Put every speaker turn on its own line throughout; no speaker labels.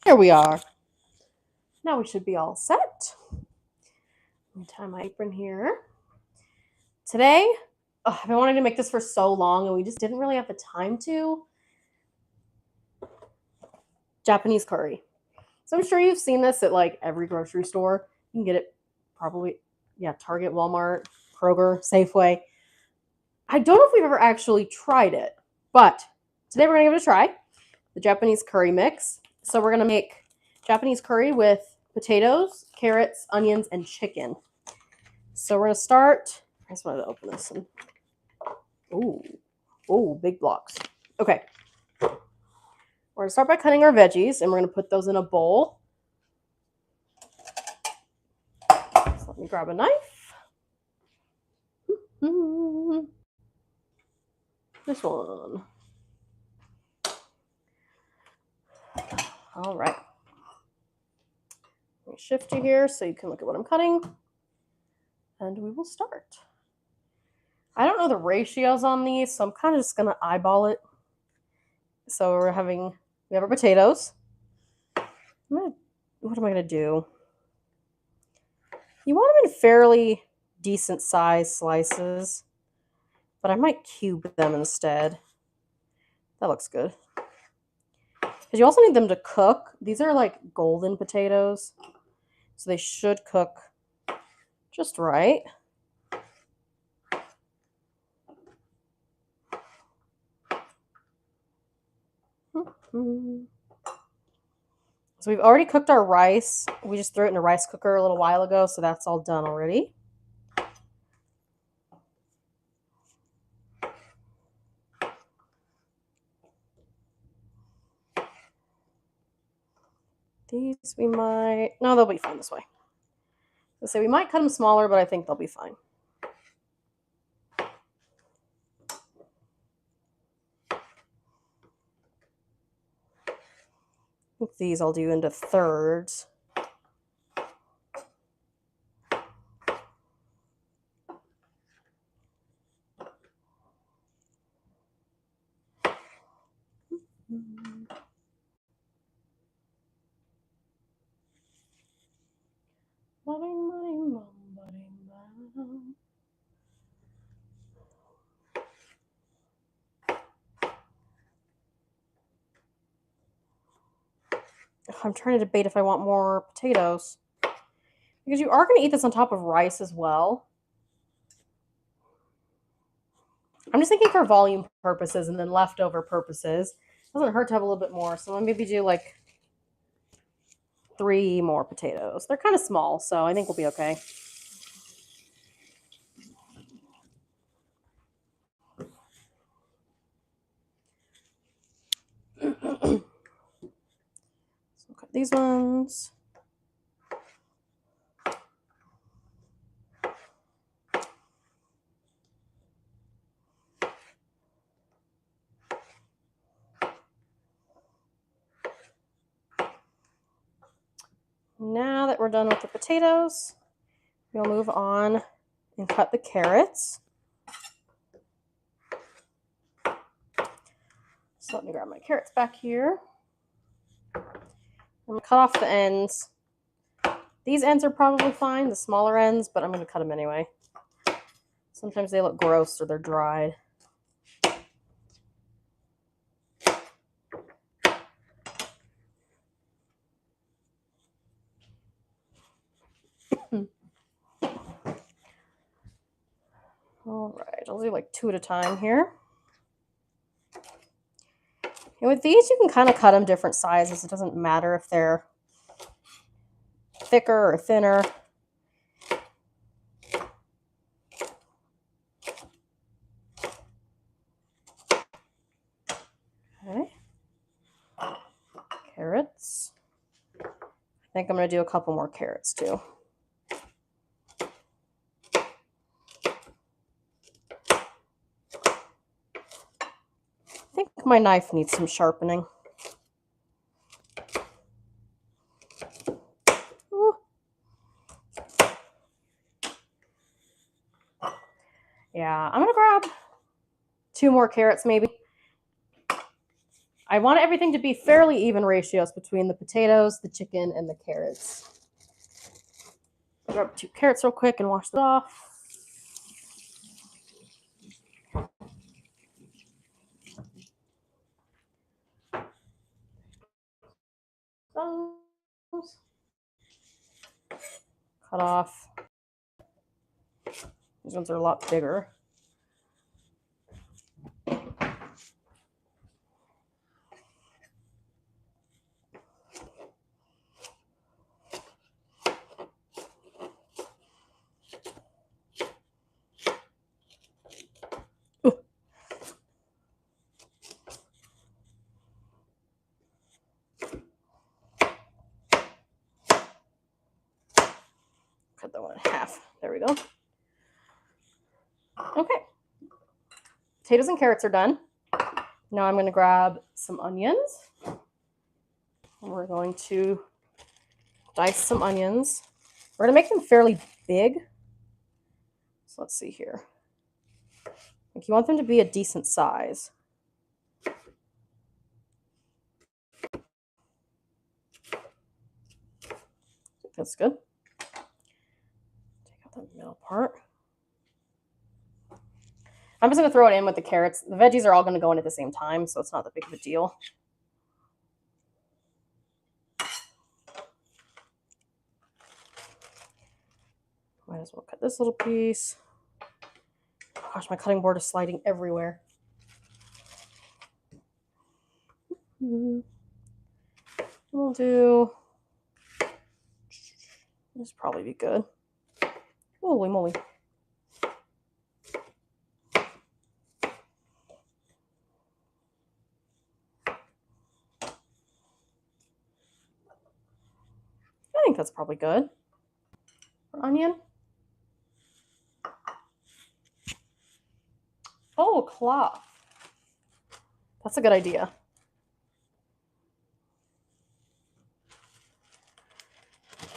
Here we are. Now we should be all set. Let me tie my apron here. Today, I've been wanting to make this for so long and we just didn't really have the time to. Japanese curry. So I'm sure you've seen this at like every grocery store. You can get it probably, Target, Walmart, Kroger, Safeway. I don't know if we've ever actually tried it, but today we're going to give it a try. The Japanese curry mix. So we're going to make Japanese curry with potatoes, carrots, onions, and chicken. So we're going to start. I just wanted to open this. Ooh, big blocks. Okay. We're going to start by cutting our veggies, and we're going to put those in a bowl. So let me grab a knife. This one. All right. Let me shift you here so you can look at what I'm cutting. And we will start. I don't know the ratios on these, so I'm kind of just going to eyeball it. So we have our potatoes. What am I going to do? You want them in fairly decent size slices, but I might cube them instead. That looks good. Because you also need them to cook. These are like golden potatoes, so they should cook just right. So we've already cooked our rice. We just threw it in a rice cooker a little while ago, so that's all done already. These no, they'll be fine this way. So we might cut them smaller, but I think they'll be fine. I think these I'll do into thirds. I'm trying to debate if I want more potatoes. Because you are going to eat this on top of rice as well. I'm just thinking for volume purposes and then leftover purposes. It doesn't hurt to have a little bit more. So I'll maybe do like 3 more potatoes. They're kind of small, so I think we'll be okay. So cut these ones. Now that we're done with the potatoes, we'll move on and cut the carrots. So let me grab my carrots back here. I'm going to cut off the ends. These ends are probably fine, the smaller ends, but I'm going to cut them anyway. Sometimes they look gross or they're dried. All right, I'll do like 2 at a time here. And with these, you can kind of cut them different sizes. It doesn't matter if they're thicker or thinner. Okay. Carrots. I think I'm going to do a couple more carrots too. I think my knife needs some sharpening. Ooh. Yeah, I'm going to grab 2 more carrots maybe. I want everything to be fairly even ratios between the potatoes, the chicken, and the carrots. Grab 2 carrots real quick and wash them off. Those. Cut off. These ones are a lot bigger. Cut that one in half. There we go. Okay. Potatoes and carrots are done. Now I'm going to grab some onions. And we're going to dice some onions. We're going to make them fairly big. So let's see here. Like you want them to be a decent size. That's good. Take out the middle part. I'm just going to throw it in with the carrots. The veggies are all going to go in at the same time, so it's not that big of a deal. Might as well cut this little piece. Gosh, my cutting board is sliding everywhere. We'll do... This will probably be good. Holy moly. I think that's probably good. For onion. Oh, cloth. That's a good idea.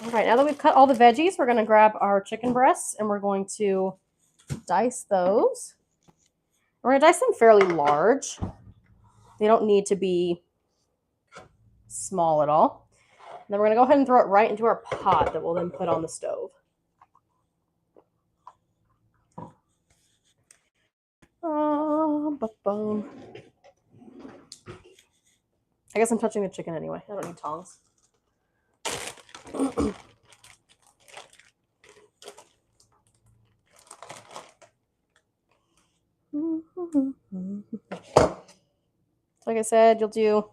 All right, now that we've cut all the veggies, we're going to grab our chicken breasts and we're going to dice those. We're going to dice them fairly large. They don't need to be small at all. And then we're going to go ahead and throw it right into our pot that we'll then put on the stove. I guess I'm touching the chicken anyway. I don't need tongs. Like I said, you'll do...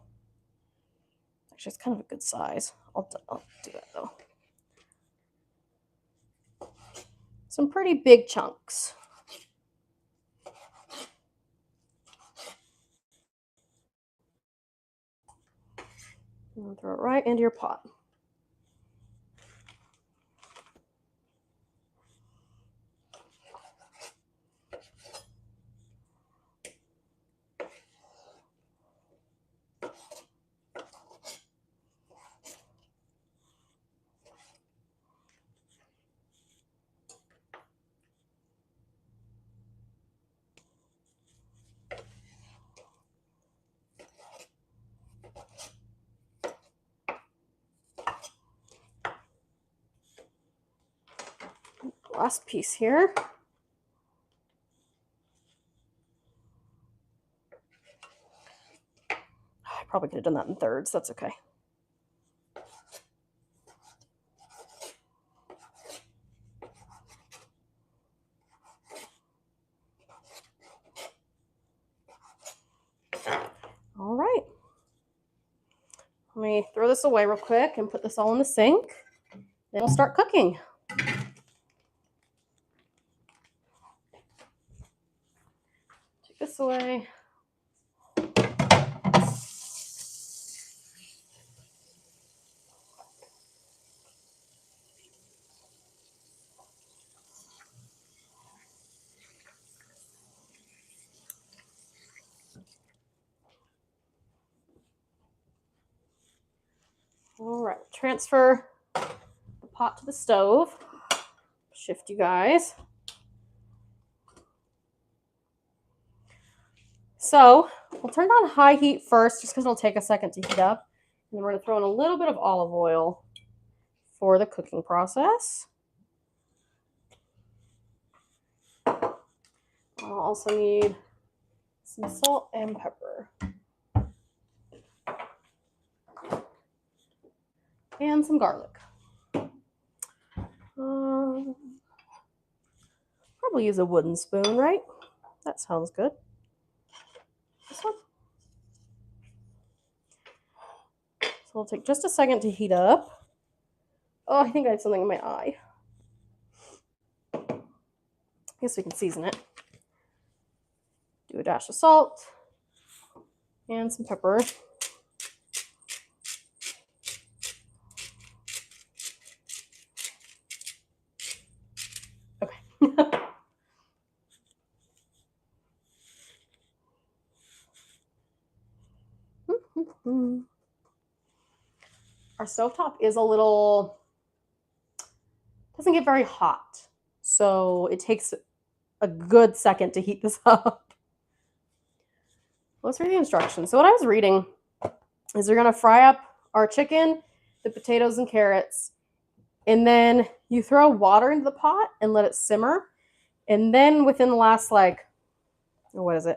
Actually, it's kind of a good size. I'll do that though. Some pretty big chunks. And throw it right into your pot. Last piece here. I probably could have done that in thirds. That's okay. All right. Let me throw this away real quick and put this all in the sink. Then we'll start cooking. Take this away. All right, transfer the pot to the stove. Shift you guys. So we'll turn it on high heat first, just because it'll take a second to heat up. And then we're going to throw in a little bit of olive oil for the cooking process. I'll also need some salt and pepper. And some garlic. Probably use a wooden spoon, right? That sounds good. This one. So it'll take just a second to heat up. Oh, I think I have something in my eye. I guess we can season it. Do a dash of salt and some pepper. Okay. Our stovetop is doesn't get very hot. So it takes a good second to heat this up. Let's read the instructions. So what I was reading is we're going to fry up our chicken, the potatoes and carrots, and then you throw water into the pot and let it simmer. And then within the last like 5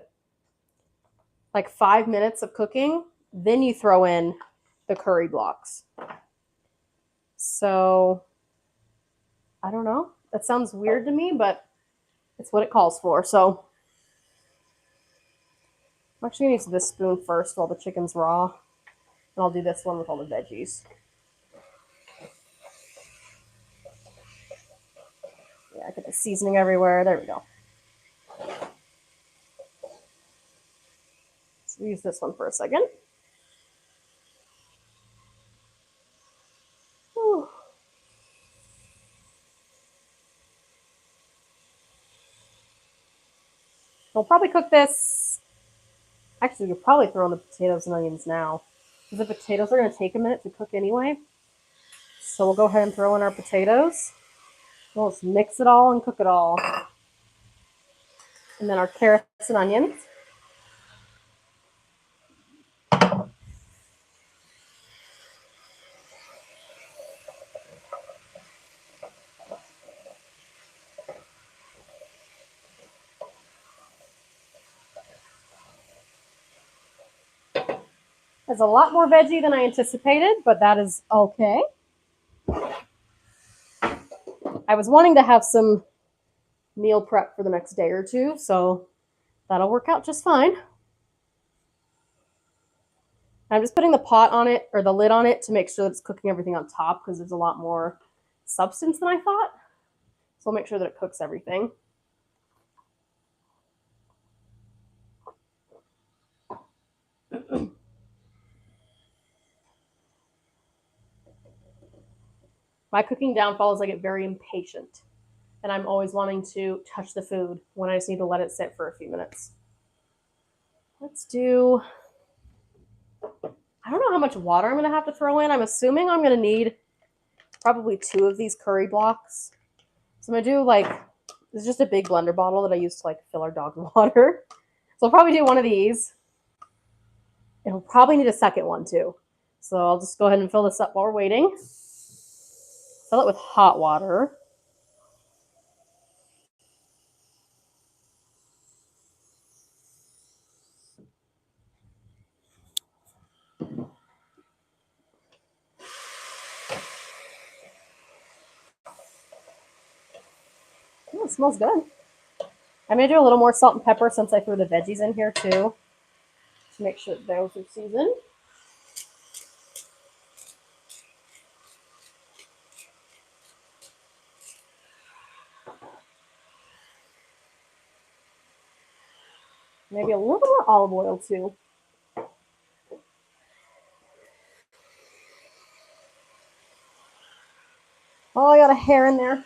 minutes of cooking, then you throw in the curry blocks. So I don't know. That sounds weird to me, but it's what it calls for. So I'm actually going to use this spoon first while the chicken's raw. And I'll do this one with all the veggies. Yeah, I get the seasoning everywhere. There we go. So use this one for a second. Whew. We'll probably cook this. Actually, we'll probably throw in the potatoes and onions now, because the potatoes are going to take a minute to cook anyway. So we'll go ahead and throw in our potatoes. We'll just mix it all and cook it all. And then our carrots and onions. There's a lot more veggie than I anticipated, but that is okay. I was wanting to have some meal prep for the next day or two, so that'll work out just fine. I'm just putting the pot on it, or the lid on it, to make sure that it's cooking everything on top, because there's a lot more substance than I thought. So I'll make sure that it cooks everything. My cooking downfall is I get very impatient, and I'm always wanting to touch the food when I just need to let it sit for a few minutes. Let's do, I don't know how much water I'm going to have to throw in. I'm assuming I'm going to need probably 2 of these curry blocks. So I'm going to do it's just a big blender bottle that I use to fill our dog's water. So I'll probably do one of these. And we'll probably need a second one too. So I'll just go ahead and fill this up while we're waiting. Fill it with hot water. Ooh, it smells good. I'm going to do a little more salt and pepper since I threw the veggies in here too, to make sure those are seasoned. Maybe a little more olive oil too. Oh, I got a hair in there.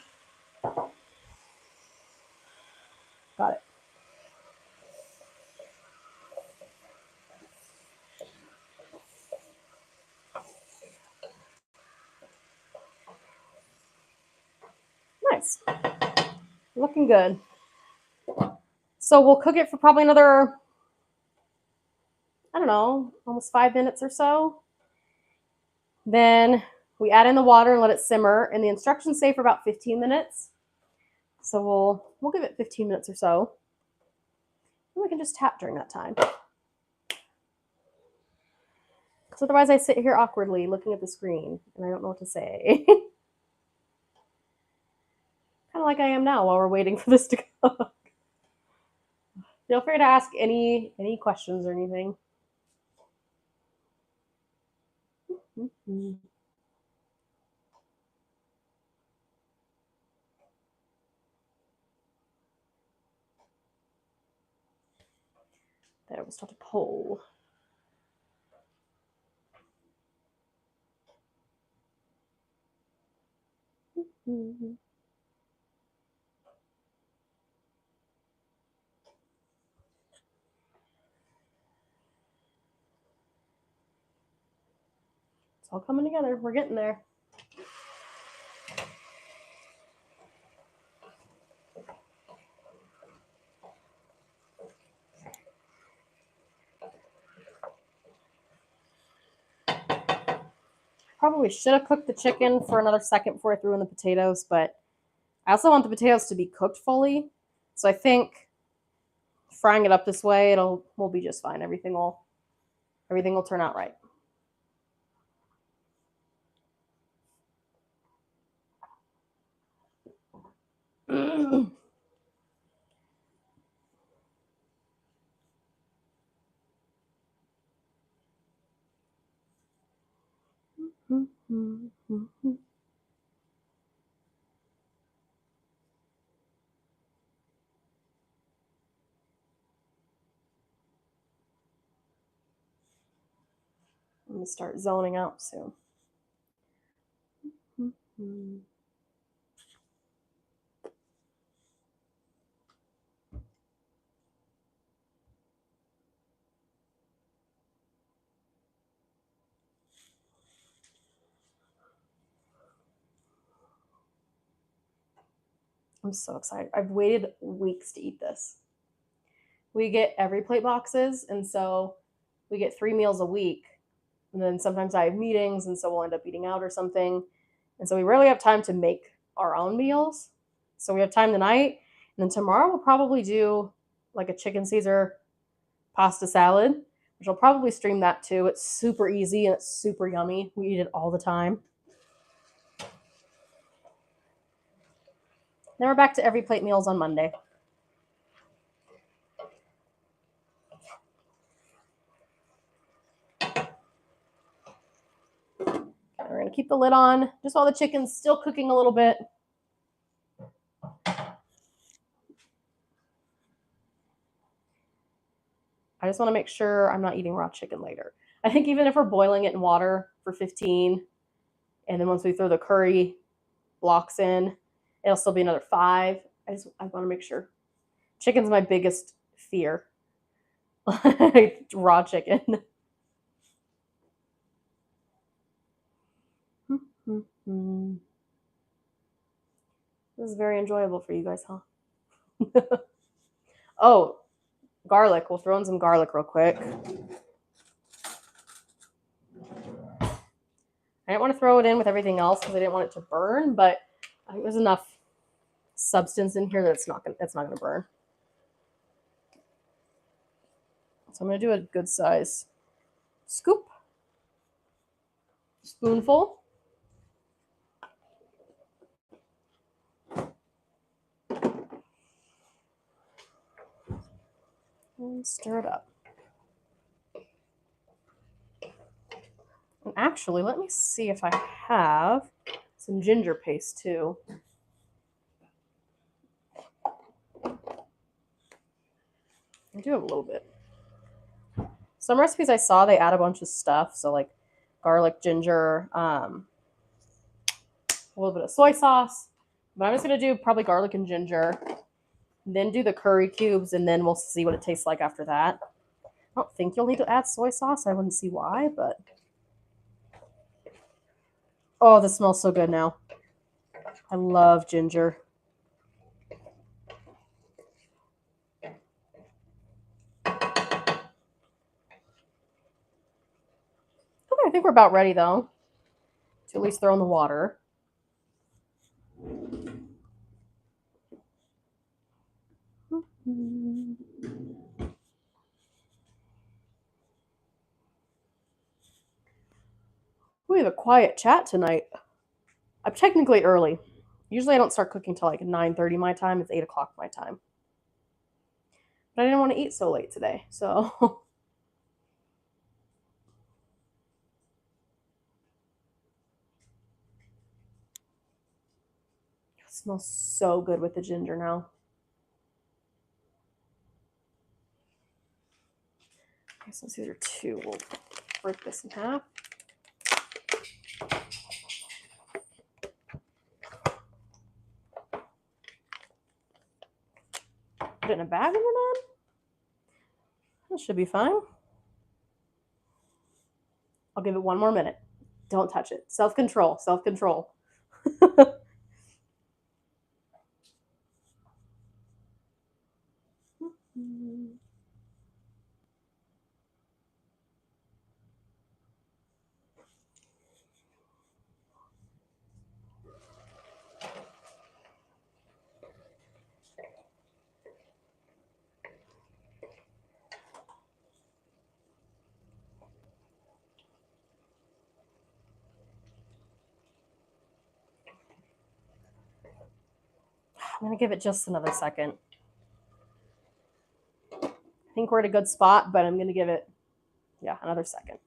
Got it. Nice. Looking good. So we'll cook it for probably another don't know, almost 5 minutes or so. Then we add in the water and let it simmer. And the instructions say for about 15 minutes. So we'll give it 15 minutes or so. And we can just tap during that time. Because otherwise I sit here awkwardly looking at the screen and I don't know what to say. Kind of like I am now while we're waiting for this to cook. Feel free to ask any questions or anything. There, we'll start to pull. It's all coming together. We're getting there. Probably should have cooked the chicken for another second before I threw in the potatoes, but I also want the potatoes to be cooked fully. So I think frying it up this way, we'll be just fine. Everything will turn out right. I'm going to start zoning out soon. I'm so excited. I've waited weeks to eat this. We get EveryPlate boxes, and so we get 3 meals a week. And then sometimes I have meetings, and so we'll end up eating out or something. And so we rarely have time to make our own meals. So we have time tonight. And then tomorrow we'll probably do like a chicken Caesar pasta salad, which I'll probably stream that too. It's super easy and it's super yummy. We eat it all the time. Then we're back to EveryPlate meals on Monday. We're going to keep the lid on just while the chicken's still cooking a little bit. I just want to make sure I'm not eating raw chicken later. I think even if we're boiling it in water for 15, and then once we throw the curry blocks in, it'll still be another 5. I want to make sure. Chicken's my biggest fear. Raw chicken. This is very enjoyable for you guys, huh? Oh, garlic. We'll throw in some garlic real quick. I didn't want to throw it in with everything else because I didn't want it to burn, but I think there's enough substance in here that it's not gonna burn. So I'm gonna do a good size scoop, spoonful. And stir it up. And actually, let me see if I have some ginger paste too. I do have a little bit. Some recipes I saw, they add a bunch of stuff. So like garlic, ginger, a little bit of soy sauce. But I'm just going to do probably garlic and ginger. Then do the curry cubes, and then we'll see what it tastes like after that. I don't think you'll need to add soy sauce. I wouldn't see why, but... Oh, this smells so good now. I love ginger. think we're about ready though, to at least throw in the water. We have a quiet chat tonight. I'm technically early. Usually I don't start cooking till like 9:30 my time. It's 8 o'clock my time. But I didn't want to eat so late today, so it smells so good with the ginger now. Okay, so these are 2. We'll break this in half. Put it in a bag when we're done. That should be fine. I'll give it 1 more minute. Don't touch it. Self-control. Self-control. I'm going to give it just another second. I think we're at a good spot, but I'm going to give it, another second.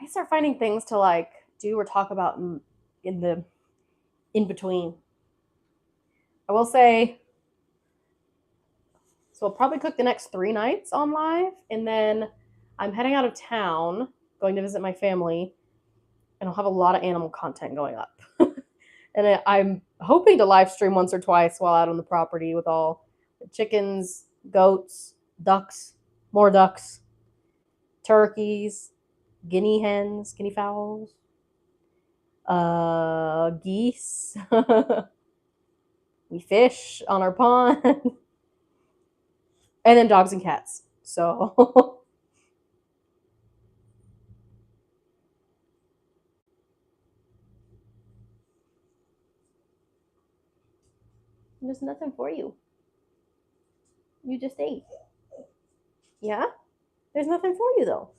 I start finding things to like do or talk about in between. I will say, so I'll probably cook the next 3 nights on live, and then I'm heading out of town, going to visit my family, and I'll have a lot of animal content going up. And I'm hoping to live stream once or twice while out on the property with all the chickens, goats, ducks, more ducks, turkeys, guinea hens, guinea fowls, geese. We fish on our pond. And then dogs and cats. So there's nothing for you. You just ate. Yeah? There's nothing for you though.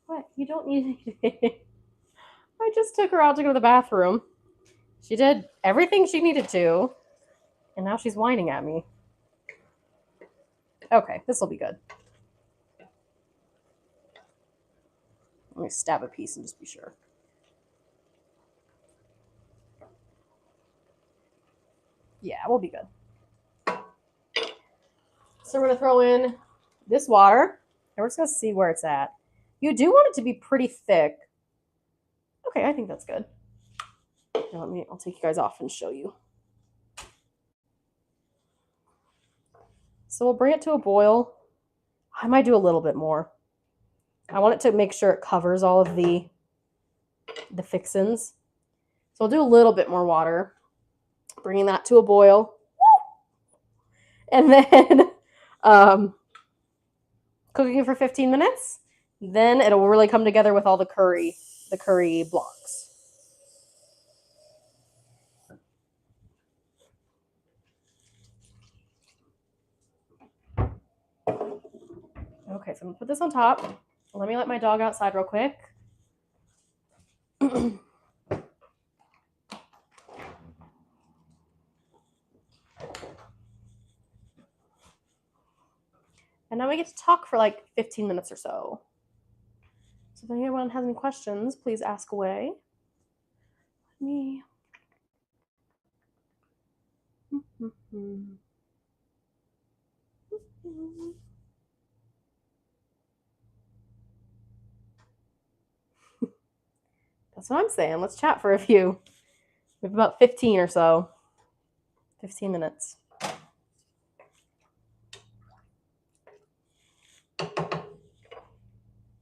What? You don't need anything. I just took her out to go to the bathroom. She did everything she needed to, and now she's whining at me. Okay, this will be good. Let me stab a piece and just be sure. Yeah, we'll be good. So we're going to throw in this water, and we're just going to see where it's at. You do want it to be pretty thick. Okay, I think that's good. Now I'll take you guys off and show you. So we'll bring it to a boil. I might do a little bit more. I want it to make sure it covers all of the fixins. So I'll do a little bit more water, bringing that to a boil. And then cooking it for 15 minutes. Then it'll really come together with all the curry blocks. Okay, so I'm going to put this on top. Let me let my dog outside real quick. And now we get to talk for like 15 minutes or so. So if anyone has any questions, please ask away. Let me... That's what I'm saying. Let's chat for a few. We have about 15 or so. 15 minutes.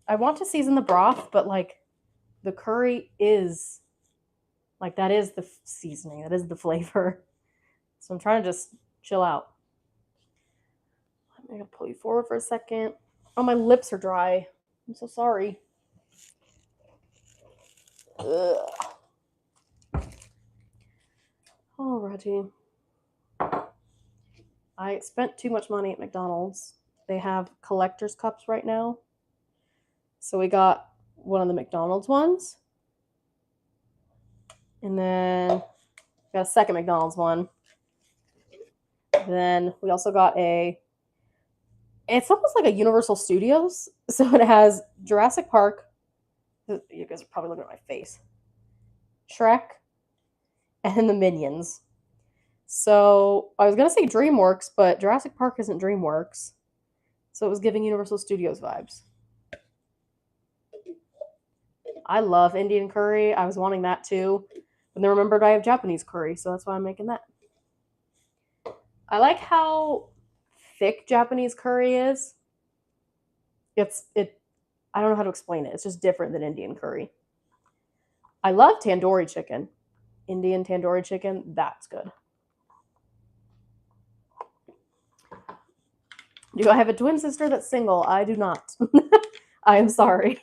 I want to season the broth, but like the curry is Like that is the seasoning, that is the flavor. So I'm trying to just chill out. I'm gonna pull you forward for a second. Oh, my lips are dry. I'm so sorry. Ugh. Alrighty. I spent too much money at McDonald's. They have collector's cups right now. So we got one of the McDonald's ones. And then we got a second McDonald's one. Then we also got it's almost like a Universal Studios. So it has Jurassic Park. You guys are probably looking at my face. Shrek, and then the Minions. So I was gonna say DreamWorks, but Jurassic Park isn't DreamWorks. So it was giving Universal Studios vibes. I love Indian curry. I was wanting that too. And then remembered I have Japanese curry, so that's why I'm making that. I like how thick Japanese curry is. I don't know how to explain it. It's just different than Indian curry. I love tandoori chicken. Indian tandoori chicken, that's good. Do I have a twin sister that's single? I do not. I am sorry.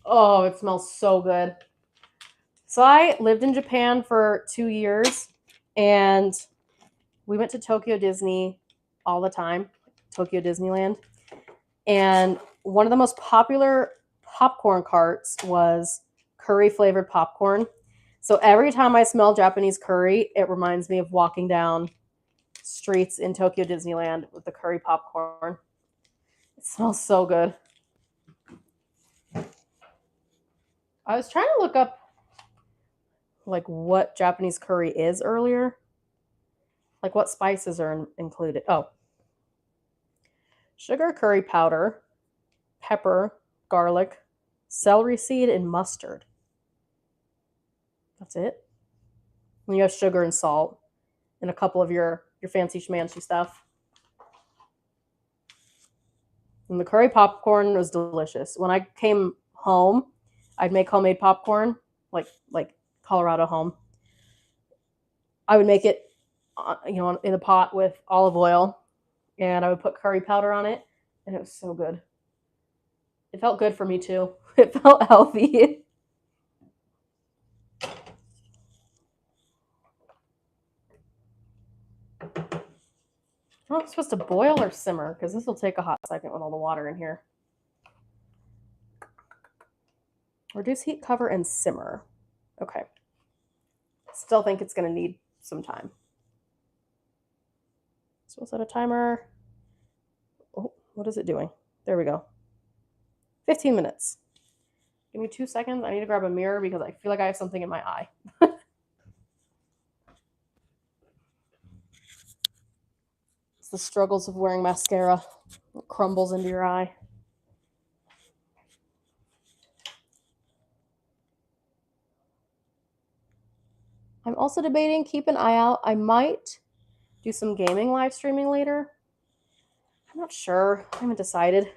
Oh, it smells so good. So I lived in Japan for 2 years, and we went to Tokyo Disney all the time, Tokyo Disneyland. And one of the most popular popcorn carts was curry flavored popcorn. So every time I smell Japanese curry, it reminds me of walking down streets in Tokyo Disneyland with the curry popcorn. It smells so good. I was trying to look up like what Japanese curry is earlier. Like what spices are included. Oh. Sugar curry powder, pepper, garlic, celery seed, and mustard. That's it. And you have sugar and salt and a couple of your fancy schmancy stuff. And the curry popcorn was delicious. When I came home, I'd make homemade popcorn, like Colorado home. I would make it, in a pot with olive oil, and I would put curry powder on it, and it was so good. It felt good for me too. It felt healthy. I'm supposed to boil or simmer because this will take a hot second with all the water in here. Reduce heat, cover, and simmer. Okay. Still think it's going to need some time. So we'll set a timer. Oh, what is it doing? There we go. 15 minutes. Give me 2 seconds. I need to grab a mirror because I feel like I have something in my eye. It's the struggles of wearing mascara. It crumbles into your eye. I'm also debating, keep an eye out. I might do some gaming live streaming later. I'm not sure. I haven't decided.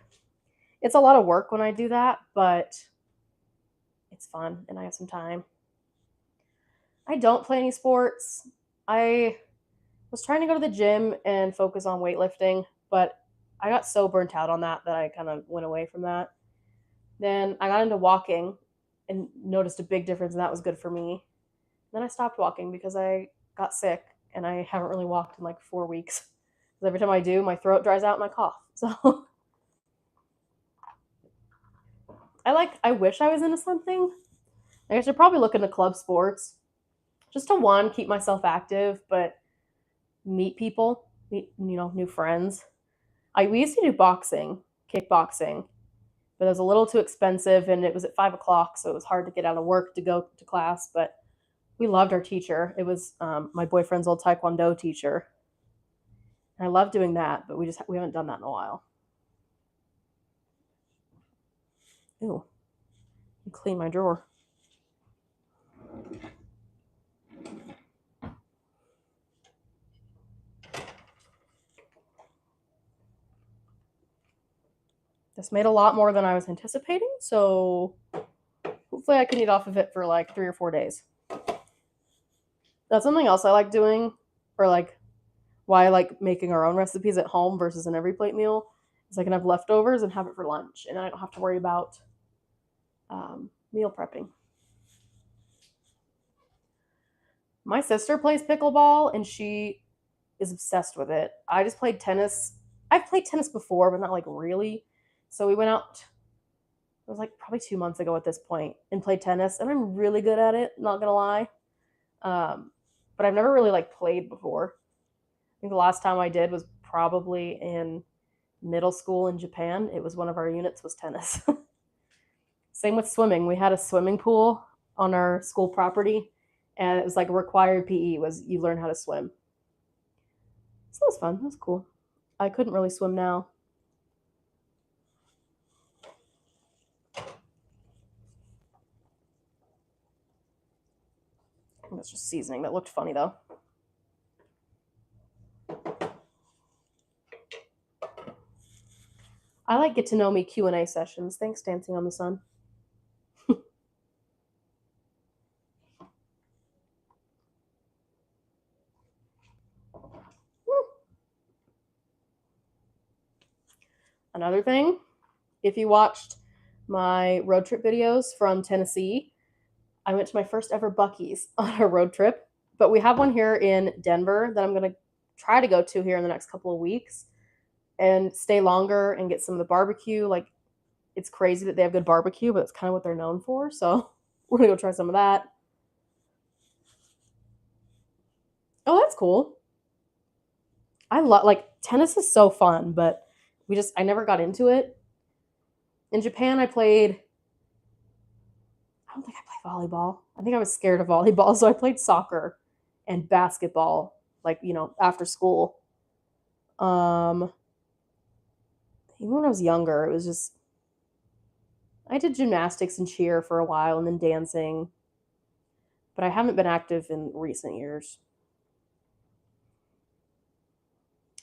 It's a lot of work when I do that, but it's fun and I have some time. I don't play any sports. I was trying to go to the gym and focus on weightlifting, but I got so burnt out on that that I kind of went away from that. Then I got into walking and noticed a big difference, and that was good for me. Then I stopped walking because I got sick, and I haven't really walked in like 4 weeks. Because every time I do, my throat dries out and I cough. So I wish I was into something. I should probably look into club sports. Just to keep myself active, but meet people, meet, new friends. We used to do boxing, kickboxing, but it was a little too expensive and it was at 5 o'clock, so it was hard to get out of work to go to class. But we loved our teacher. It was my boyfriend's old Taekwondo teacher. And I love doing that, but we haven't done that in a while. Ooh, clean my drawer. This made a lot more than I was anticipating, so hopefully I can eat off of it for like 3 or 4 days. That's something else I like doing, or like why I like making our own recipes at home versus an every plate meal, is I can have leftovers and have it for lunch, and I don't have to worry about meal prepping. My sister plays pickleball, and she is obsessed with it. I just played tennis. I've played tennis before, but not like really. So we went out, it was like probably 2 months ago at this point, and played tennis, and I'm really good at it, not gonna lie. But I've never really like played before. I think the last time I did was probably in middle school in Japan. It was one of our units was tennis. Same with swimming. We had a swimming pool on our school property, and it was like a required PE was you learn how to swim. So that was fun. That was cool. I couldn't really swim now. That's just seasoning. That looked funny though. I like get to know me Q&A sessions. Thanks, Dancing on the Sun. Another thing, if you watched my road trip videos from Tennessee, I went to my first ever Buc-ee's on a road trip, but we have one here in Denver that I'm going to try to go to here in the next couple of weeks and stay longer and get some of the barbecue. Like, it's crazy that they have good barbecue, but it's kind of what they're known for. So we're going to go try some of that. Oh, that's cool. I love, like, tennis is so fun, but I never got into it. In Japan, I don't think I played volleyball. I think I was scared of volleyball, so I played soccer and basketball, like, after school. Even when I was younger, it was just, I did gymnastics and cheer for a while and then dancing, but I haven't been active in recent years.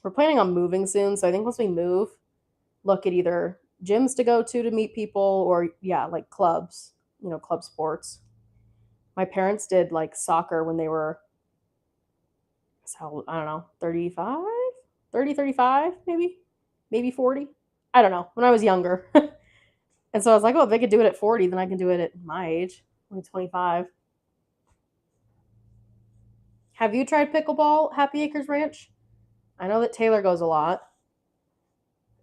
We're planning on moving soon, so I think once we move, look at either gyms to go to meet people or, yeah, like clubs, club sports. My parents did like soccer when they were, I don't know, 35, 30, 35, maybe 40. I don't know, when I was younger. And so I was like, oh, if they could do it at 40, then I can do it at my age, only 25. Have you tried pickleball, Happy Acres Ranch? I know that Taylor goes a lot.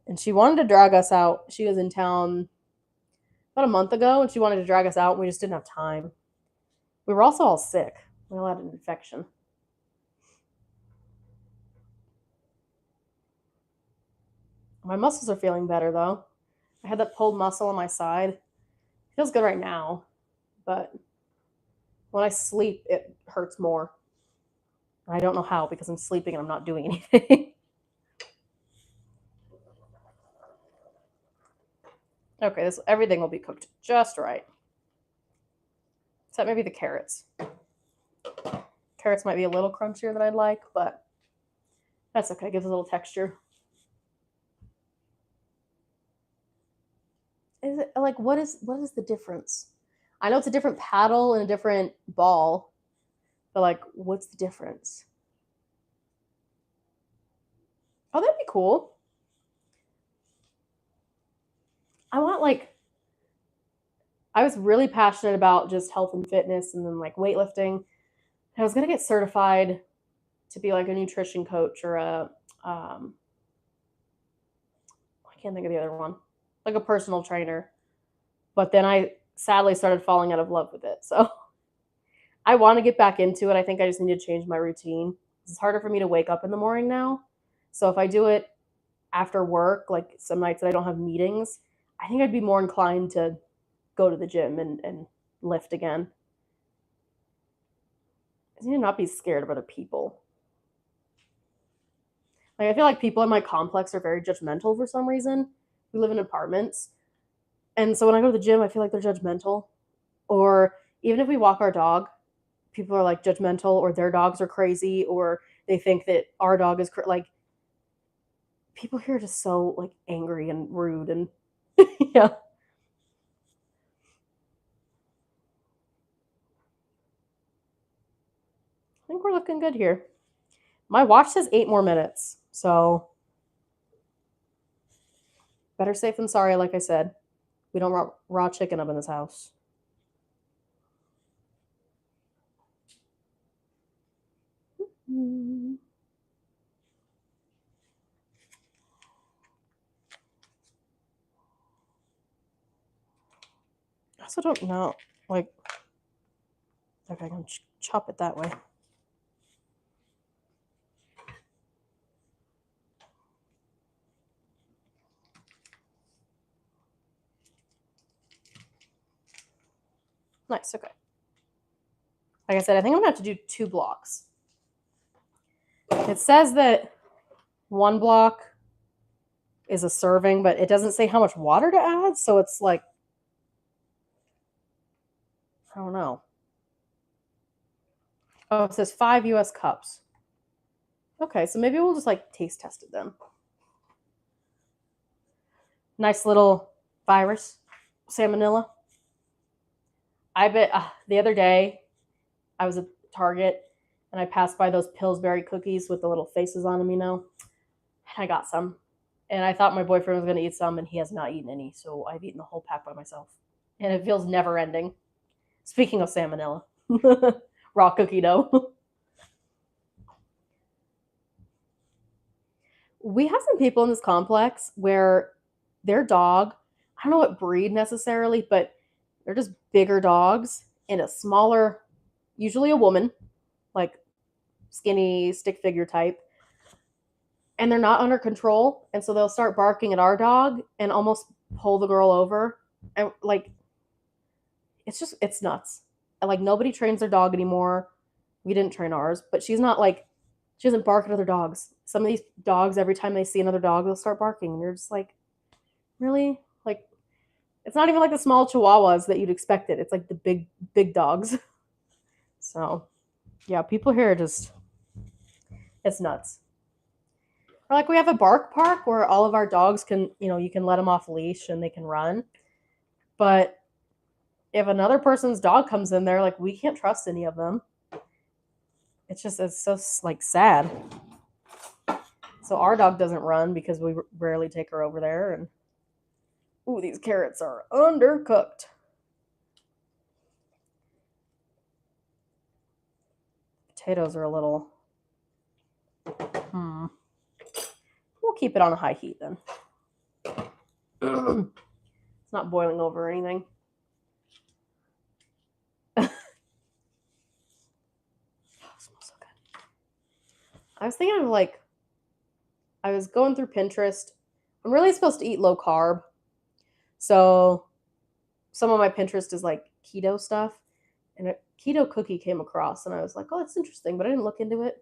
And she wanted to drag us out. She was in town about a month ago, and she wanted to drag us out, and we just didn't have time. We were also all sick. We all had an infection. My muscles are feeling better, though. I had that pulled muscle on my side. It feels good right now, but when I sleep, it hurts more. I don't know how because I'm sleeping and I'm not doing anything. Okay, everything will be cooked just right. Except maybe the carrots. Carrots might be a little crunchier than I'd like, but that's okay. It gives a little texture. Is it like what is the difference? I know it's a different paddle and a different ball, but like what's the difference? Oh, that'd be cool. I was really passionate about just health and fitness and then like weightlifting. I was gonna get certified to be like a nutrition coach or I can't think of the other one, like a personal trainer. But then I sadly started falling out of love with it. So I want to get back into it. I think I just need to change my routine. It's harder for me to wake up in the morning now. So if I do it after work, like some nights that I don't have meetings, I think I'd be more inclined to go to the gym and lift again. I need to not be scared of other people. Like I feel like people in my complex are very judgmental for some reason. We live in apartments. And so when I go to the gym, I feel like they're judgmental. Or even if we walk our dog, people are like judgmental or their dogs are crazy or they think that our dog is like people here are just so like angry and rude and Yeah. I think we're looking good here. My watch says 8 more minutes, so better safe than sorry, like I said. We don't raw chicken up in this house. I also don't know, like, okay, I can chop it that way. Nice, okay. Like I said, I think I'm gonna have to do 2 blocks. It says that 1 block is a serving, but it doesn't say how much water to add, so it's like, I don't know. Oh, it says 5 US cups. Okay, so maybe we'll just like taste test it then. Nice little virus, salmonella. I bet the other day I was at Target and I passed by those Pillsbury cookies with the little faces on them, you know. And I got some. And I thought my boyfriend was going to eat some, and he has not eaten any. So I've eaten the whole pack by myself. And it feels never ending. Speaking of salmonella, raw cookie dough. We have some people in this complex where their dog, I don't know what breed necessarily, but they're just bigger dogs and a smaller, usually a woman, like skinny stick figure type, and they're not under control, and so they'll start barking at our dog and almost pull the girl over, and like it's nuts. And like nobody trains their dog anymore. We didn't train ours, but she doesn't bark at other dogs. Some of these dogs, every time they see another dog, they'll start barking, and you're just like, really? Like, it's not even like the small chihuahuas that you'd expect it. It's like the big dogs. So yeah, people here are just, it's nuts. Or like we have a bark park where all of our dogs can, you can let them off leash and they can run. But if another person's dog comes in there, like we can't trust any of them. It's so like sad. So our dog doesn't run because we rarely take her over there. And ooh, these carrots are undercooked. Potatoes are a little. We'll keep it on a high heat then. It's not boiling over or anything. Oh, it smells so good. I was thinking of like, I was going through Pinterest. I'm really supposed to eat low carb. So some of my Pinterest is like keto stuff. And a keto cookie came across, and I was like, oh, that's interesting, but I didn't look into it.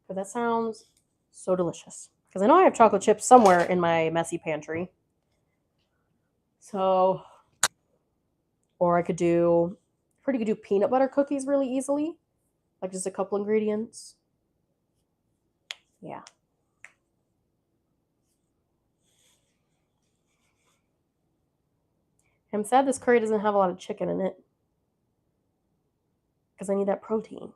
But that sounds so delicious. Because I know I have chocolate chips somewhere in my messy pantry. So, or I could do peanut butter cookies really easily. Like just a couple ingredients. Yeah. I'm sad this curry doesn't have a lot of chicken in it. Because I need that protein.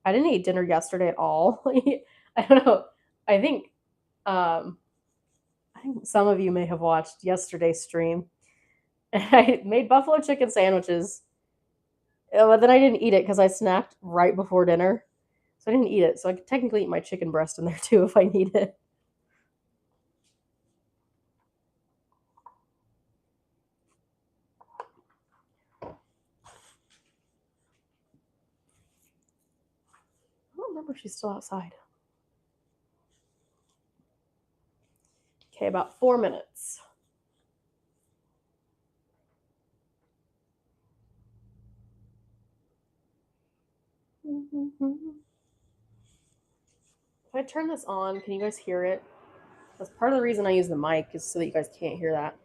I didn't eat dinner yesterday at all. I don't know. I think some of you may have watched yesterday's stream. I made buffalo chicken sandwiches, but then I didn't eat it because I snacked right before dinner. So I didn't eat it. So I could technically eat my chicken breast in there too if I need it. I don't remember if she's still outside. Okay, about 4 minutes. If I turn this on, can you guys hear it? That's part of the reason I use the mic, is so that you guys can't hear that.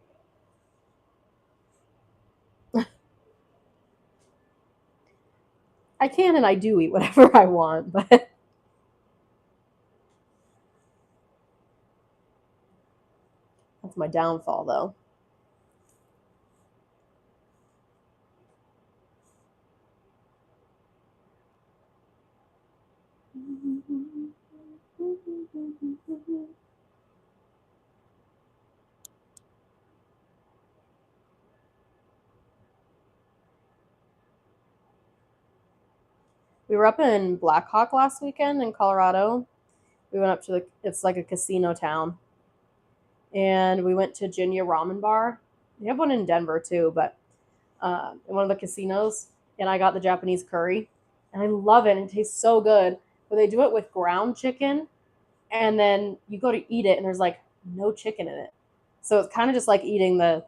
I can and I do eat whatever I want, but That's my downfall, though. We were up in Black Hawk last weekend in Colorado. We went up to it's like a casino town. And we went to Jinya Ramen Bar. They have one in Denver too, but in one of the casinos. And I got the Japanese curry. And I love it. And it tastes so good. But they do it with ground chicken. And then you go to eat it and there's like no chicken in it. So it's kind of just like eating the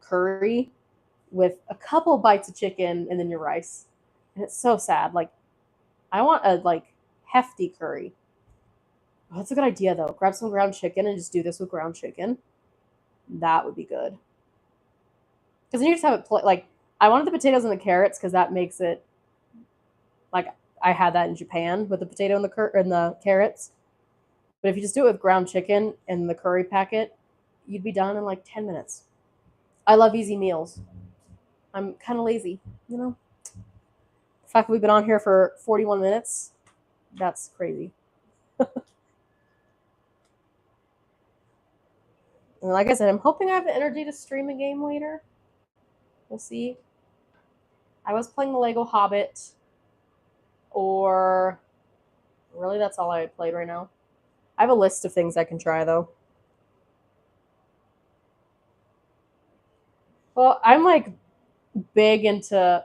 curry with a couple bites of chicken and then your rice. And it's so sad. Like I want a like hefty curry. Oh, that's a good idea though. Grab some ground chicken and just do this with ground chicken. That would be good. Because then you just have it like I wanted the potatoes and the carrots because that makes it like I had that in Japan with the potato and the carrots. But if you just do it with ground chicken and the curry packet, you'd be done in like 10 minutes. I love easy meals. I'm kind of lazy, you know. The fact that we've been on here for 41 minutes, that's crazy. And like I said, I'm hoping I have the energy to stream a game later. We'll see. I was playing the Lego Hobbit, or really, that's all I played right now. I have a list of things I can try though. Well, I'm like big into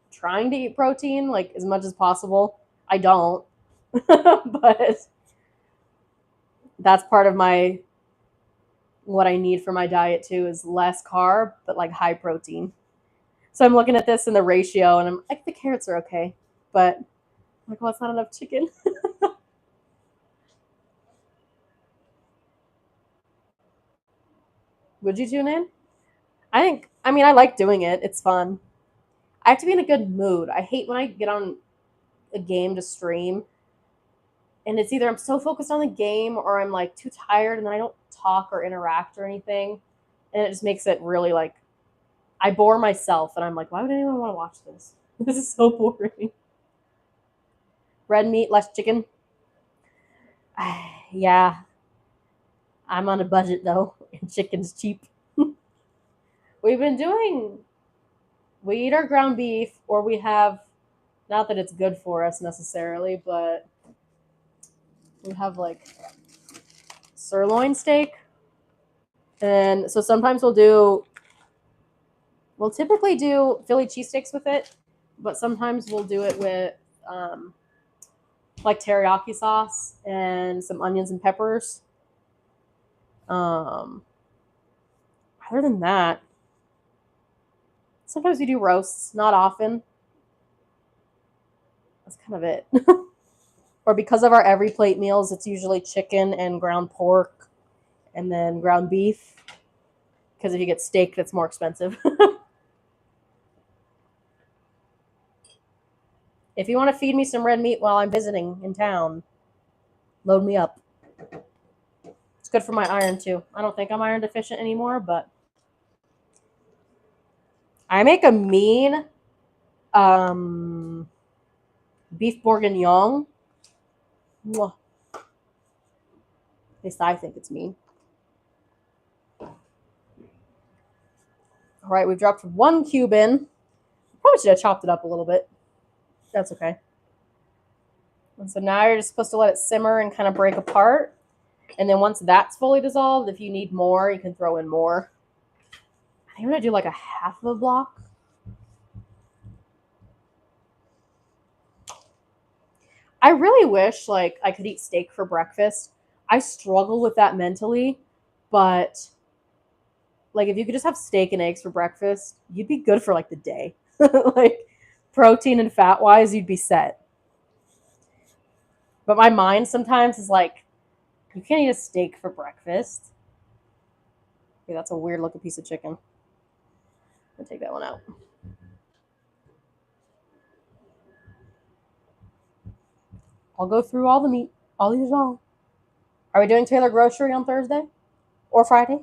trying to eat protein like as much as possible. I don't, but that's part of my what I need for my diet too is less carb but like high protein. So I'm looking at this in the ratio and I'm like the carrots are okay, but I'm like, well, it's not enough chicken. Would you tune in? I mean, I like doing it. It's fun. I have to be in a good mood. I hate when I get on a game to stream and it's either I'm so focused on the game or I'm like too tired and then I don't talk or interact or anything. And it just makes it really like I bore myself and I'm like, why would anyone want to watch this? This is so boring. Red meat, less chicken. Yeah, I'm on a budget though, and chicken's cheap. We've been doing, we eat our ground beef, or we have, not that it's good for us necessarily, but we have like sirloin steak. And so sometimes we'll typically do Philly cheesesteaks with it, but sometimes we'll do it with like teriyaki sauce and some onions and peppers. Um, Other than that, sometimes we do roasts, not often. That's kind of it. Or because of our every plate meals, it's usually chicken and ground pork and then ground beef. Because if you get steak, that's more expensive. If you want to feed me some red meat while I'm visiting in town, load me up. It's good for my iron too. I don't think I'm iron deficient anymore, but I make a mean beef bourguignon. Mwah. At least I think it's mean. All right, we've dropped one cube in. Probably should have chopped it up a little bit. That's okay. And so now you're just supposed to let it simmer and kind of break apart. And then once that's fully dissolved, if you need more, you can throw in more. I think I'm going to do like a half of a block. I really wish like I could eat steak for breakfast. I struggle with that mentally, but like if you could just have steak and eggs for breakfast, you'd be good for like the day. Like protein and fat wise, you'd be set. But my mind sometimes is like, you can't eat a steak for breakfast. Okay, that's a weird looking piece of chicken. I'll take that one out. I'll go through all the meat. I'll eat it all. Are we doing Taylor Grocery on Thursday? or Friday.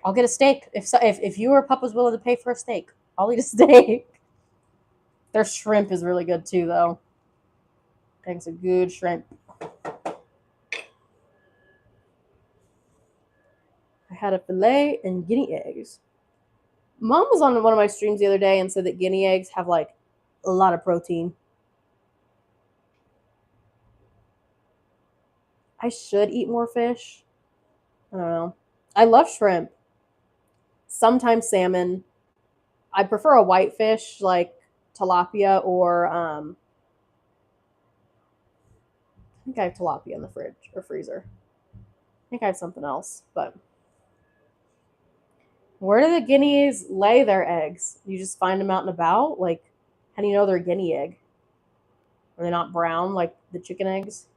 I'll get a steak. If you or Papa's willing to pay for a steak, I'll eat a steak. Their shrimp is really good too, though. It's a good shrimp. I had a filet and guinea eggs. Mom was on one of my streams the other day and said that guinea eggs have like a lot of protein. I should eat more fish. I don't know. I love shrimp. Sometimes salmon. I prefer a white fish like tilapia or I think I have tilapia in the fridge or freezer. I think I have something else, but where do the guineas lay their eggs? You just find them out and about? Like, how do you know they're a guinea egg? Are they not brown like the chicken eggs?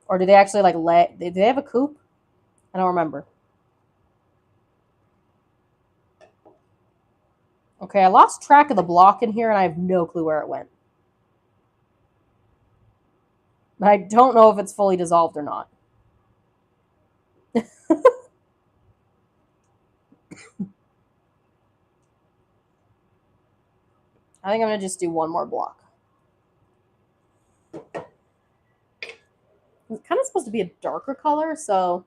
Or do they actually like lay? Do they have a coop? I don't remember. Okay, I lost track of the block in here and I have no clue where it went. But I don't know if it's fully dissolved or not. I think I'm going to just do one more block. It's kind of supposed to be a darker color, so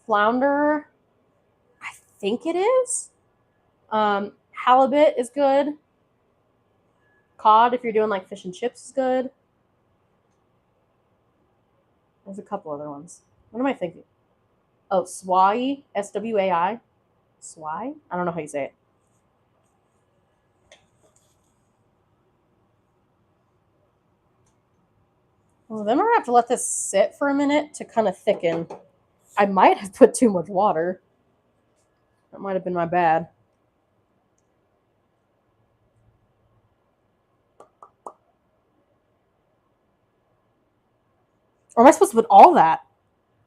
flounder, I think it is. Halibut is good. Cod, if you're doing like fish and chips, is good. There's a couple other ones. What am I thinking? Oh, swai, S-W-A-I. Swai? I don't know how you say it. Well, then we're going to have to let this sit for a minute to kind of thicken. I might have put too much water. That might have been my bad. Or am I supposed to put all that?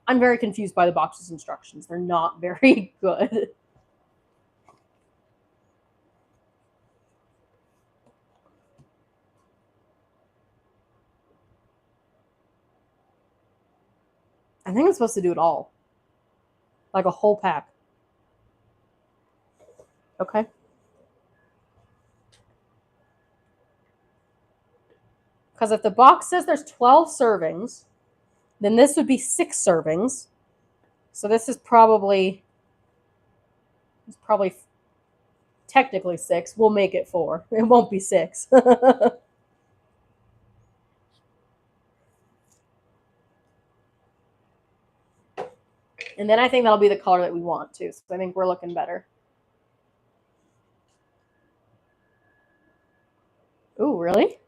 I'm very confused by the box's instructions. They're not very good. I think I'm supposed to do it all. Like a whole pack. Okay. Because if the box says there's 12 servings, then this would be 6 servings. So this is probably technically 6. We'll make it 4. It won't be 6. And then I think that'll be the color that we want too. So I think we're looking better. Ooh, really?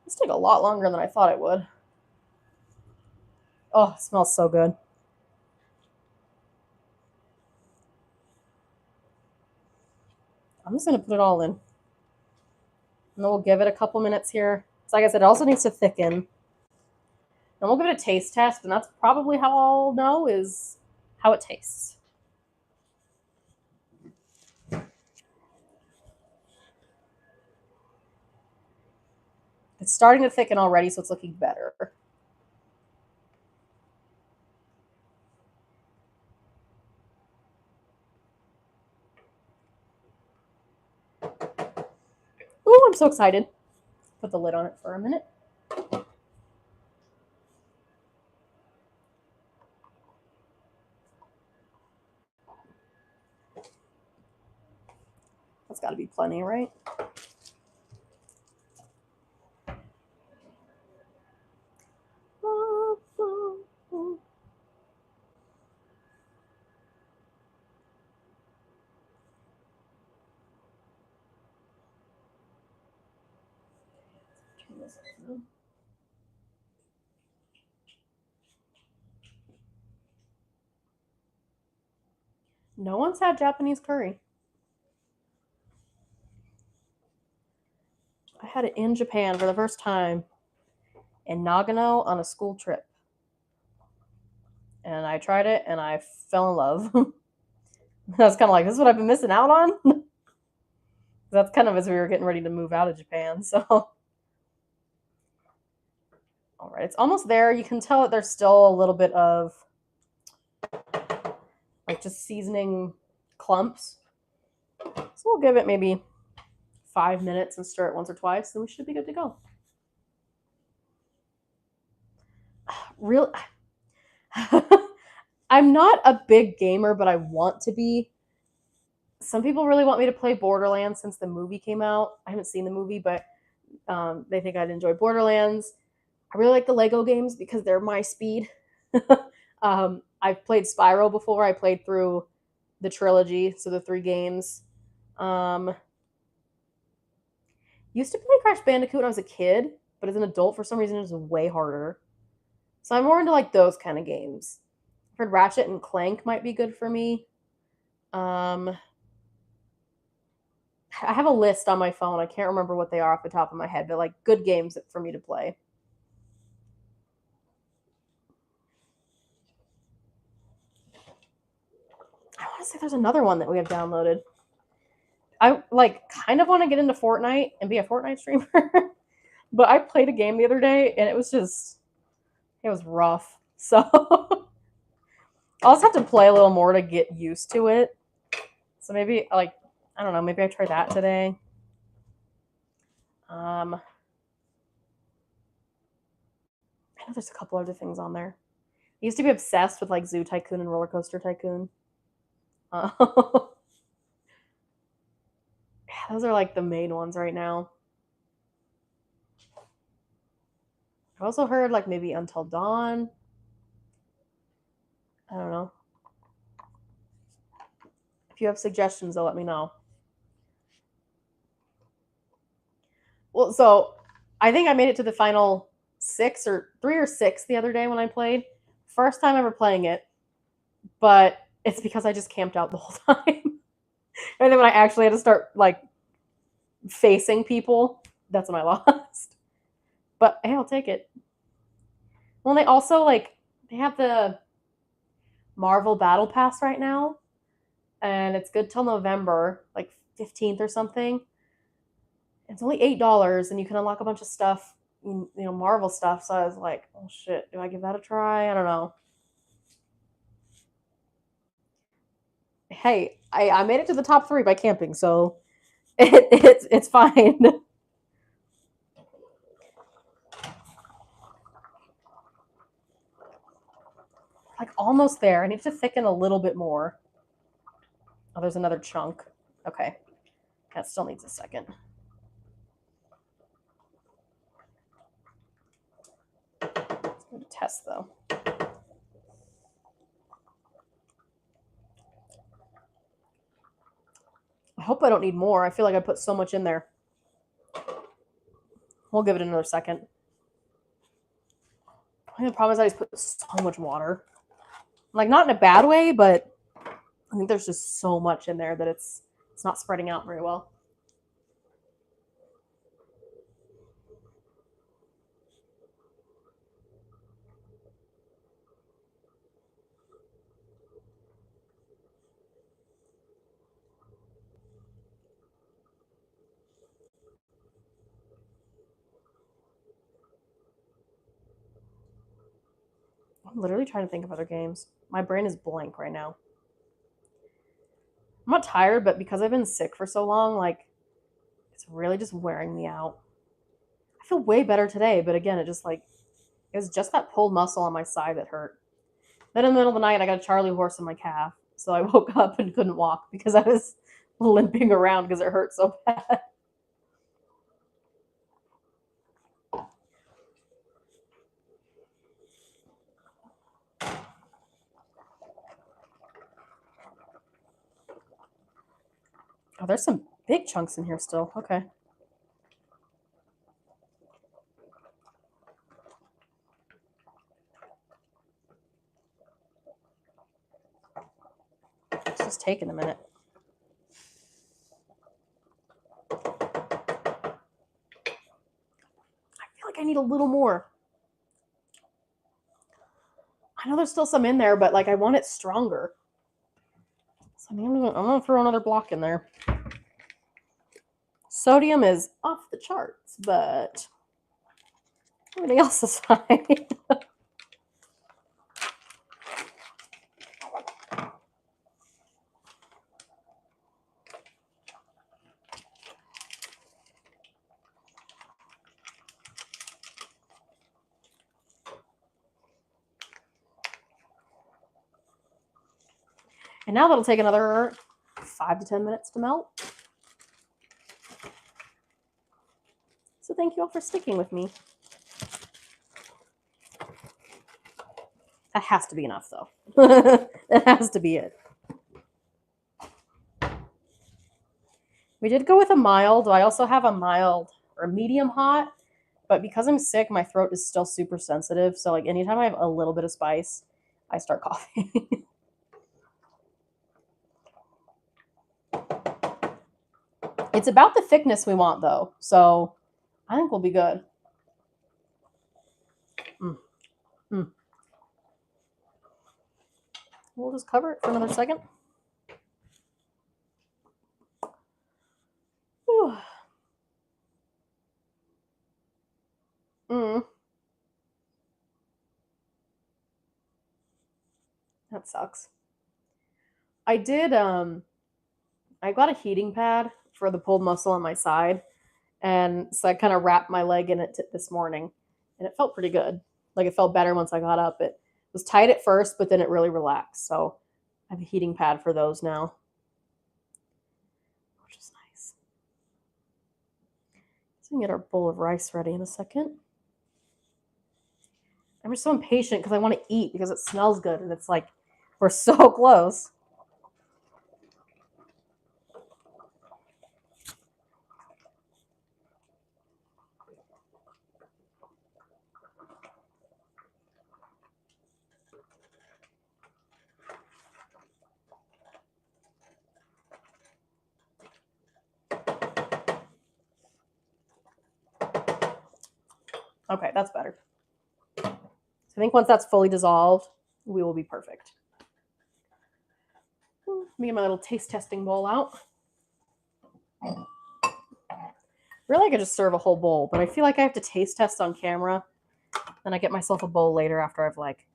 This took a lot longer than I thought it would. Oh, it smells so good. I'm just going to put it all in. And then we'll give it a couple minutes here. So like I said, it also needs to thicken. And we'll give it a taste test, and that's probably how I'll know is how it tastes. It's starting to thicken already, so it's looking better. Ooh, I'm so excited. Put the lid on it for a minute. That's got to be plenty, right? No one's had Japanese curry. I had it in Japan for the first time in Nagano on a school trip. And I tried it and I fell in love. I was kind of like, this is what I've been missing out on. That's kind of as we were getting ready to move out of Japan. So, all right, it's almost there. You can tell that there's still a little bit of like just seasoning clumps. So we'll give it maybe 5 minutes and stir it once or twice, and we should be good to go. Real, I'm not a big gamer, but I want to be. Some people really want me to play Borderlands since the movie came out. I haven't seen the movie, but they think I'd enjoy Borderlands. I really like the Lego games because they're my speed. I've played Spyro before. I played through the trilogy, so the 3 games. Um, used to play Crash Bandicoot when I was a kid, but as an adult, for some reason, it was way harder. So I'm more into like those kind of games. I've heard Ratchet and Clank might be good for me. Um, I have a list on my phone. I can't remember what they are off the top of my head, but like good games for me to play. I want to say there's another one that we have downloaded. I like kind of want to get into Fortnite and be a Fortnite streamer, but I played a game the other day and it was rough. So I'll just have to play a little more to get used to it. So maybe like I don't know, maybe I try that today. I know there's a couple other things on there. I used to be obsessed with like Zoo Tycoon and Roller Coaster Tycoon. Uh, those are like the main ones right now. I've also heard like maybe Until Dawn. I don't know. If you have suggestions, though, let me know. Well, so I think I made it to the final 3 or 6 the other day when I played. First time ever playing it, but it's because I just camped out the whole time. And then when I actually had to start like facing people, that's when I lost. But hey, I'll take it. Well, they also like they have the Marvel Battle Pass right now, and it's good till November, like 15th or something. It's only $8, and you can unlock a bunch of stuff, Marvel stuff. So I was like, oh shit, do I give that a try? I don't know. Hey, I made it to the top 3 by camping, so it's fine. Like almost there. I need to thicken a little bit more. Oh, there's another chunk. Okay, that still needs a second. Let's go to test though. I hope I don't need more. I feel like I put so much in there. We'll give it another second. The problem is I just put so much water. Like not in a bad way, but I think there's just so much in there that it's not spreading out very well. I'm literally trying to think of other games. My brain is blank right now. I'm not tired, but because I've been sick for so long, like it's really just wearing me out. I feel way better today, but again, it was just that pulled muscle on my side that hurt. Then in the middle of the night, I got a Charlie horse in my calf, so I woke up and couldn't walk because I was limping around because it hurt so bad. Oh, there's some big chunks in here still. Okay. It's just taking a minute. I feel like I need a little more. I know there's still some in there, but like I want it stronger. So I'm gonna throw another block in there. Sodium is off the charts, but everything else is fine. And now that'll take another 5 to 10 minutes to melt. So thank you all for sticking with me. That has to be enough, though. That has to be it. We did go with a mild. I also have a mild or medium hot, but because I'm sick, my throat is still super sensitive. So like anytime I have a little bit of spice, I start coughing. It's about the thickness we want, though. So I think we'll be good. We'll just cover it for another second. Whew. That sucks. I did I got a heating pad for the pulled muscle on my side, and so I kind of wrapped my leg in it this morning, and it felt pretty good. Like it felt better once I got up. It was tight at first, but then it really relaxed. So I have a heating pad for those now, which is nice. So we can get our bowl of rice ready in a second. I'm just so impatient because I want to eat because it smells good, and it's like we're so close. Okay, that's better. So I think once that's fully dissolved, we will be perfect. Let me get my little taste testing bowl out. Really, I could just serve a whole bowl, but I feel like I have to taste test on camera. Then I get myself a bowl later after I've like,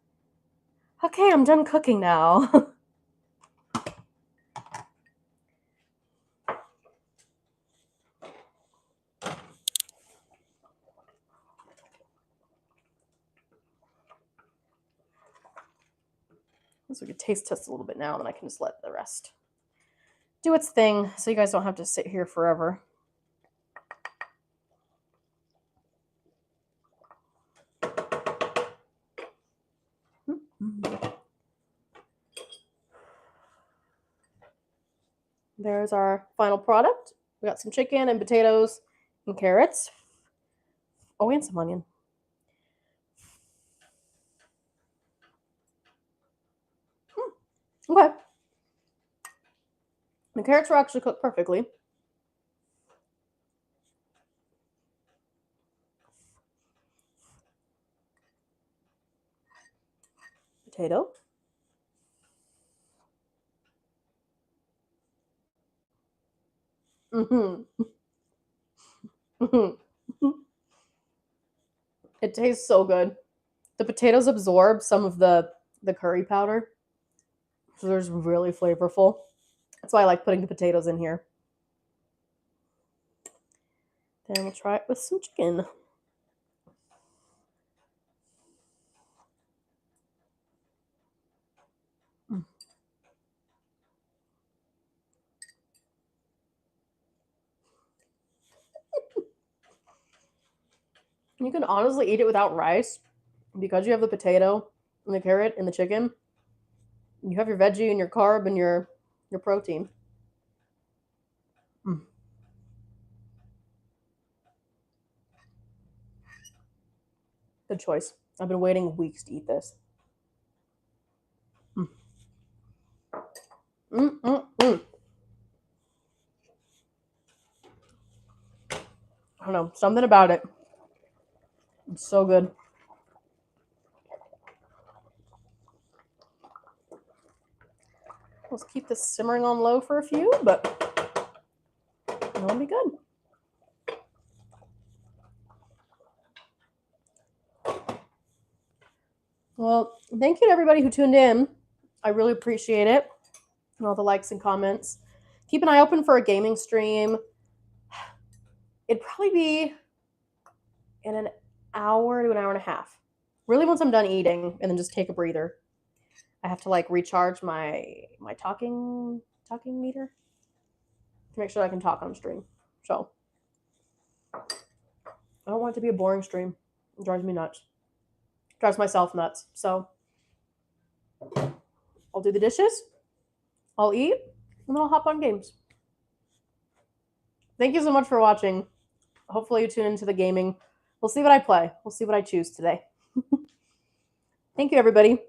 okay, I'm done cooking now. So we can taste test a little bit now, and then I can just let the rest do its thing so you guys don't have to sit here forever. There's our final product. We got some chicken and potatoes and carrots. Oh, and some onion. Okay. The carrots were actually cooked perfectly. Potato. It tastes so good. The potatoes absorb some of the curry powder, so they're really flavorful. That's why I like putting the potatoes in here. Then we'll try it with some chicken. You can honestly eat it without rice because you have the potato and the carrot and the chicken. You have your veggie and your carb and your protein. Good choice. I've been waiting weeks to eat this. I don't know, something about it. It's so good. Let's keep this simmering on low for a few, but it'll be good. Well, thank you to everybody who tuned in. I really appreciate it. And all the likes and comments. Keep an eye open for a gaming stream. It'd probably be in an hour to an hour and a half. Really, once I'm done eating, and then just take a breather. I have to like recharge my talking meter to make sure I can talk on stream. So I don't want it to be a boring stream. It drives me nuts. It drives myself nuts. So I'll do the dishes, I'll eat, and then I'll hop on games. Thank you so much for watching. Hopefully you tune into the gaming. We'll see what I play. We'll see what I choose today. Thank you, everybody.